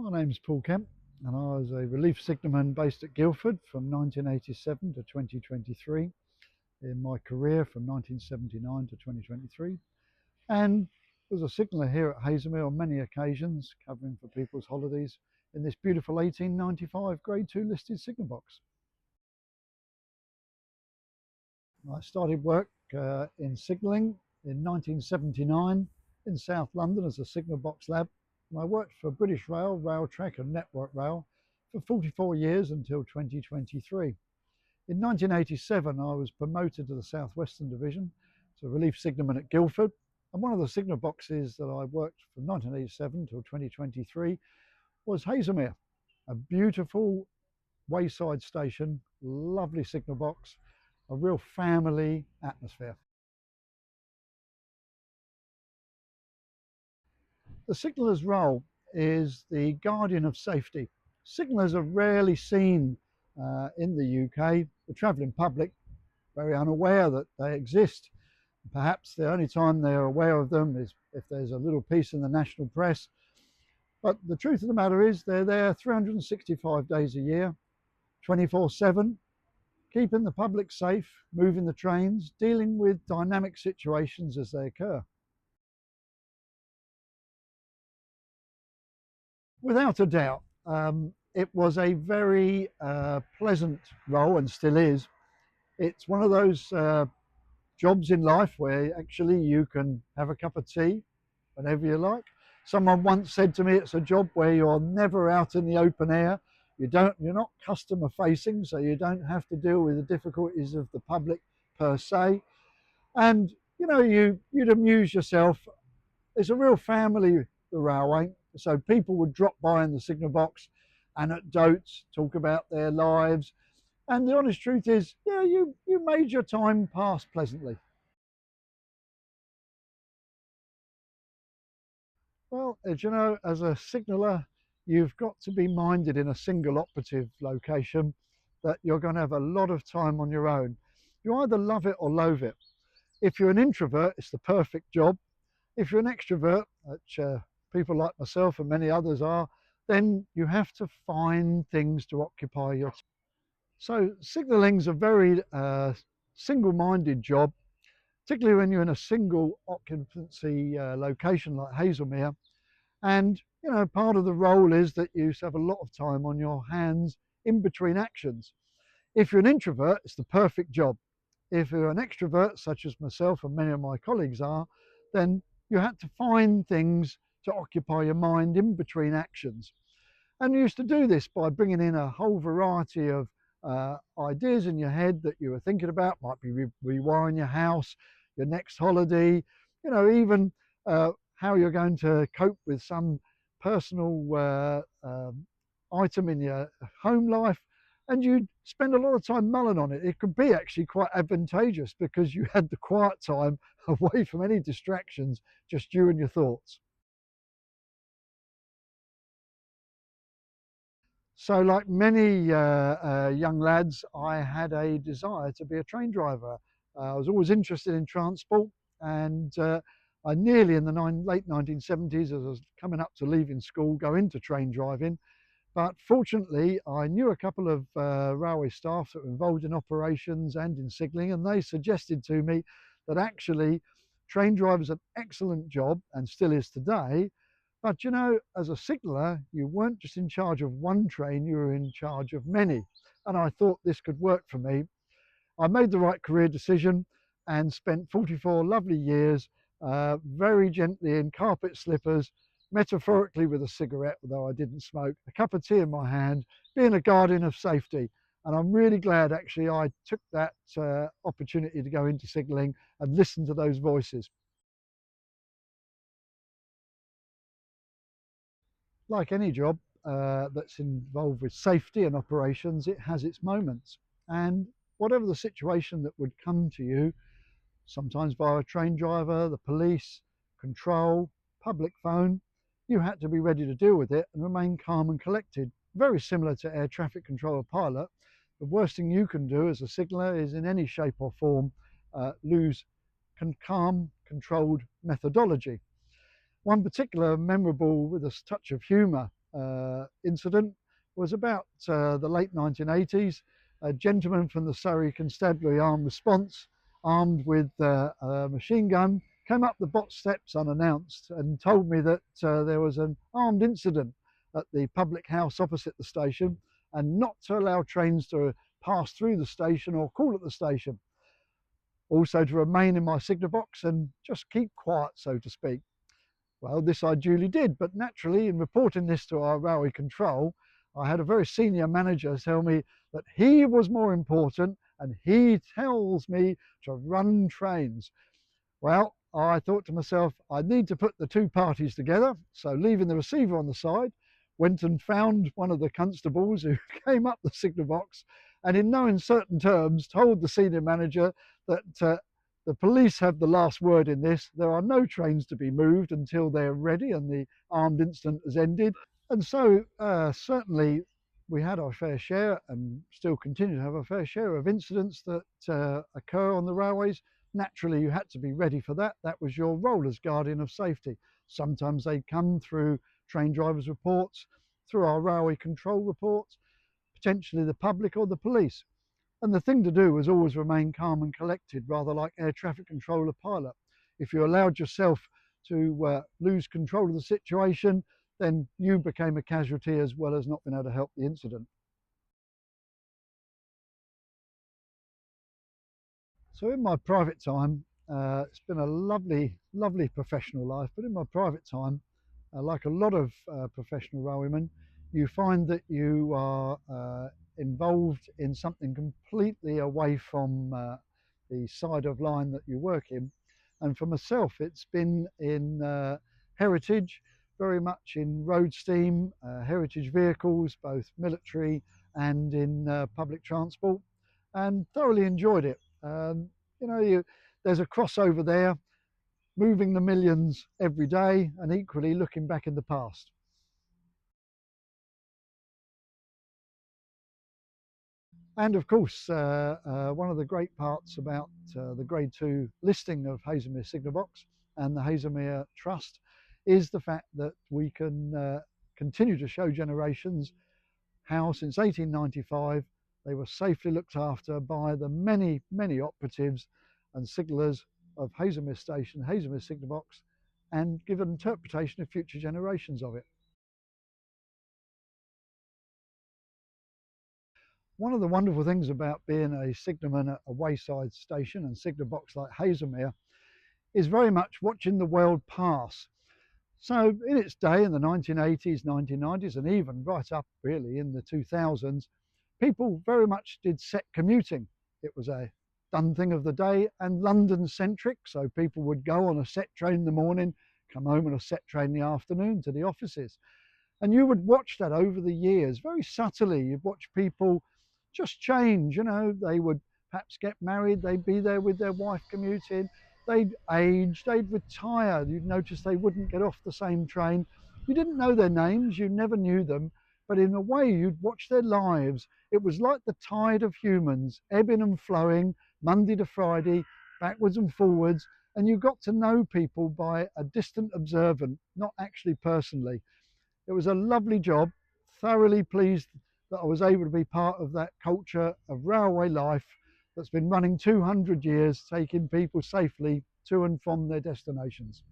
My name's Paul Kemp, and I was a relief signalman based at Guildford from 1987 to 2023, in my career from 1979 to 2023, and was a signaller here at Haslemere on many occasions, covering for people's holidays in this beautiful 1895 Grade 2 listed signal box. I started work in signalling in 1979 in South London as a signal box lab, and I worked for British Rail, Railtrack and Network Rail for 44 years until 2023. In 1987 I was promoted to the South Western Division as a relief signalman at Guildford, and one of the signal boxes that I worked from 1987 till 2023 was Haslemere, a beautiful wayside station, lovely signal box, a real family atmosphere. The signaller's role is the guardian of safety. Signallers are rarely seen in the UK. The travelling public very unaware that they exist. Perhaps the only time they're aware of them is if there's a little piece in the national press. But the truth of the matter is they're there 365 days a year, 24/7, keeping the public safe, moving the trains, dealing with dynamic situations as they occur. Without a doubt, it was a very pleasant role and still is. It's one of those jobs in life where actually you can have a cup of tea whenever you like. Someone once said to me, it's a job where you're never out in the open air. You're not customer facing, so you don't have to deal with the difficulties of the public per se. And you'd amuse yourself. It's a real family, the railway. So people would drop by in the signal box, anecdotes, talk about their lives. And the honest truth is, yeah, you made your time pass pleasantly. Well, as you know, as a signaller, you've got to be minded in a single operative location that you're going to have a lot of time on your own. You either love it or loathe it. If you're an introvert, it's the perfect job. If you're an extrovert, which people like myself and many others are, then you have to find things to occupy your time. So signalling's a very single-minded job, particularly when you're in a single occupancy location like Haslemere. And part of the role is that you have a lot of time on your hands in between actions. If you're an introvert, it's the perfect job. If you're an extrovert, such as myself and many of my colleagues are, then you had to find things to occupy your mind in between actions. And you used to do this by bringing in a whole variety of ideas in your head that you were thinking about. Might be rewiring your house, your next holiday, even how you're going to cope with some personal item in your home life. And you'd spend a lot of time mulling on it. It could be actually quite advantageous because you had the quiet time away from any distractions, just you and your thoughts. So like many young lads, I had a desire to be a train driver. I was always interested in transport, and I nearly in the late 1970s, as I was coming up to leaving school, go into train driving. But fortunately, I knew a couple of railway staff that were involved in operations and in signalling, and they suggested to me that actually train drivers an excellent job and still is today. But as a signaller, you weren't just in charge of one train, you were in charge of many. And I thought this could work for me. I made the right career decision and spent 44 lovely years very gently in carpet slippers, metaphorically with a cigarette, although I didn't smoke, a cup of tea in my hand, being a guardian of safety. And I'm really glad actually I took that opportunity to go into signalling and listen to those voices. Like any job that's involved with safety and operations, it has its moments. And whatever the situation that would come to you, sometimes via a train driver, the police, control, public phone, you had to be ready to deal with it and remain calm and collected. Very similar to air traffic control pilot. The worst thing you can do as a signaller is in any shape or form lose calm, controlled methodology. One particular memorable with a touch of humour incident was about the late 1980s. A gentleman from the Surrey Constabulary Armed Response, armed with a machine gun, came up the bot steps unannounced and told me that there was an armed incident at the public house opposite the station, and not to allow trains to pass through the station or call at the station. Also to remain in my signal box and just keep quiet, so to speak. Well, this I duly did, but naturally, in reporting this to our railway control, I had a very senior manager tell me that he was more important and he tells me to run trains. Well, I thought to myself, I need to put the two parties together. So, leaving the receiver on the side, went and found one of the constables who came up the signal box and, in no uncertain terms, told the senior manager that the police have the last word in this. There are no trains to be moved until they're ready and the armed incident has ended. And so, certainly, we had our fair share and still continue to have a fair share of incidents that occur on the railways. Naturally, you had to be ready for that. That was your role as guardian of safety. Sometimes they'd come through train drivers' reports, through our railway control reports, potentially the public or the police. And the thing to do was always remain calm and collected, rather like air traffic controller pilot. If you allowed yourself to lose control of the situation, then you became a casualty as well as not being able to help the incident. So in my private time, it's been a lovely, lovely professional life. But in my private time, like a lot of professional railwaymen, you find that you are involved in something completely away from the side of line that you work in. And for myself, it's been in heritage, very much in road steam, heritage vehicles, both military and in public transport, and thoroughly enjoyed it. There's a crossover there, moving the millions every day and equally looking back in the past. And of course, one of the great parts about the Grade 2 listing of Haslemere Signal Box and the Haslemere Trust is the fact that we can continue to show generations how, since 1895, they were safely looked after by the many, many operatives and signallers of Haslemere Station, Haslemere Signal Box, and give an interpretation of future generations of it. One of the wonderful things about being a signalman at a wayside station and signal box like Haslemere is very much watching the world pass. So in its day, in the 1980s, 1990s, and even right up really in the 2000s, people very much did set commuting. It was a done thing of the day and London centric. So people would go on a set train in the morning, come home on a set train in the afternoon to the offices. And you would watch that over the years, very subtly. You'd watch people just change. They would perhaps get married, they'd be there with their wife commuting, they'd age, they'd retire. You'd notice they wouldn't get off the same train. You didn't know their names, you never knew them, but in a way you'd watch their lives. It was like the tide of humans, ebbing and flowing, Monday to Friday, backwards and forwards, and you got to know people by a distant observant, not actually personally. It was a lovely job, thoroughly pleased that I was able to be part of that culture of railway life that's been running 200 years, taking people safely to and from their destinations.